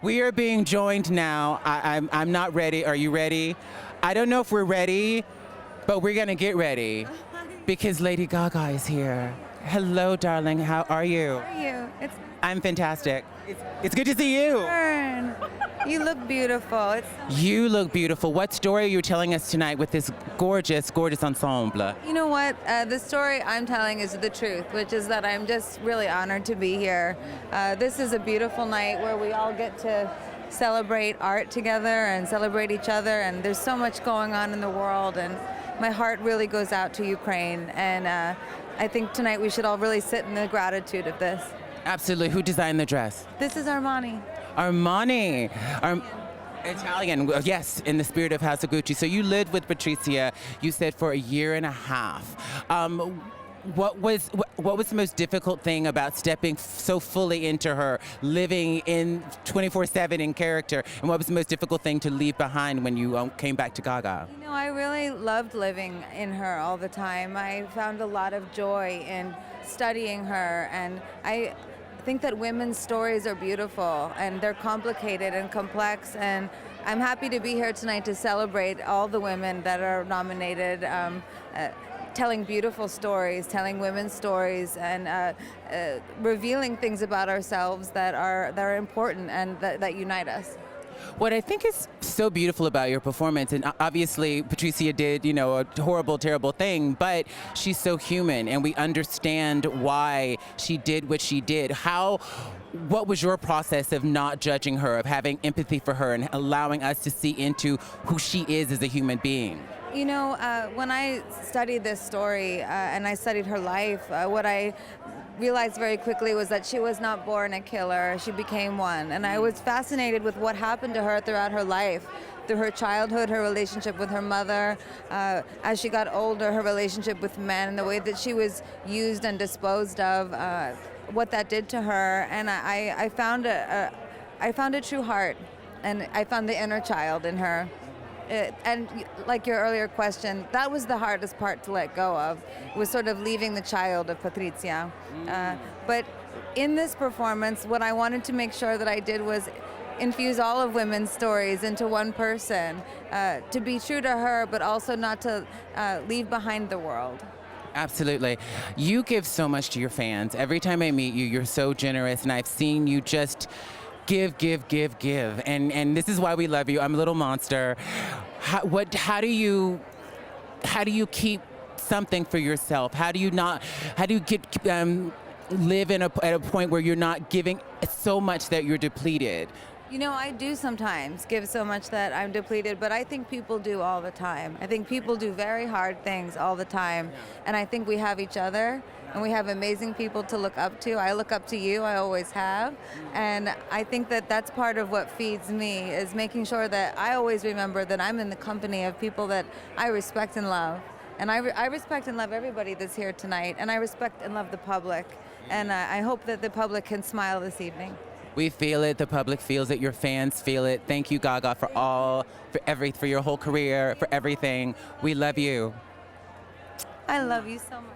We are being joined now. I'm not ready. Are you ready? I don't know if we're ready, but we're gonna get ready because Lady Gaga is here. Hello, darling. How are you? How are you? I'm fantastic. It's good to see you. You look beautiful. You look beautiful. What story are you telling us tonight with this gorgeous, gorgeous ensemble? You know what? The story I'm telling is the truth, which is that I'm just really honored to be here. This is a beautiful night where we all get to celebrate art together and celebrate each other, and there's so much going on in the world, and my heart really goes out to Ukraine, and I think tonight we should all really sit in the gratitude of this. Absolutely. Who designed the dress? This is Armani. Armani. Italian, yes, in the spirit of House of Gucci. So you lived with Patrizia, you said, for a year and a half. What was the most difficult thing about stepping so fully into her, living in 24/7 in character, and what was the most difficult thing to leave behind when you came back to Gaga? You know, I really loved living in her all the time. I found a lot of joy in studying her, and I think that women's stories are beautiful and they're complicated and complex, and I'm happy to be here tonight to celebrate all the women that are nominated, telling beautiful stories, telling women's stories, and revealing things about ourselves that are important and that unite us. What I think is so beautiful about your performance, and obviously Patrizia did, a horrible, terrible thing, but she's so human, and we understand why she did what she did. What was your process of not judging her, of having empathy for her, and allowing us to see into who she is as a human being? You know, when I studied this story and I studied her life, what I realized very quickly was that she was not born a killer, she became one. And I was fascinated with what happened to her throughout her life, through her childhood, her relationship with her mother, as she got older, her relationship with men, the way that she was used and disposed of, what that did to her. And I found a true heart, and I found the inner child in her. And like your earlier question, that was the hardest part to let go of, was sort of leaving the child of Patrizia. But in this performance, what I wanted to make sure that I did was infuse all of women's stories into one person, to be true to her, but also not to leave behind the world. Absolutely. You give so much to your fans. Every time I meet you, you're so generous, and I've seen you just give. And this is why we love you. I'm a little monster. How do you keep something for yourself? How do you live at a point where you're not giving so much that you're depleted? You know, I do sometimes give so much that I'm depleted, but I think people do all the time. I think people do very hard things all the time, and I think we have each other, and we have amazing people to look up to. I look up to you, I always have, and I think that that's part of what feeds me, is making sure that I always remember that I'm in the company of people that I respect and love. And I respect and love everybody that's here tonight, and I respect and love the public, and I hope that the public can smile this evening. We feel it, the public feels it, your fans feel it. Thank you, Gaga, for your whole career, for everything. We love you. I love you so much.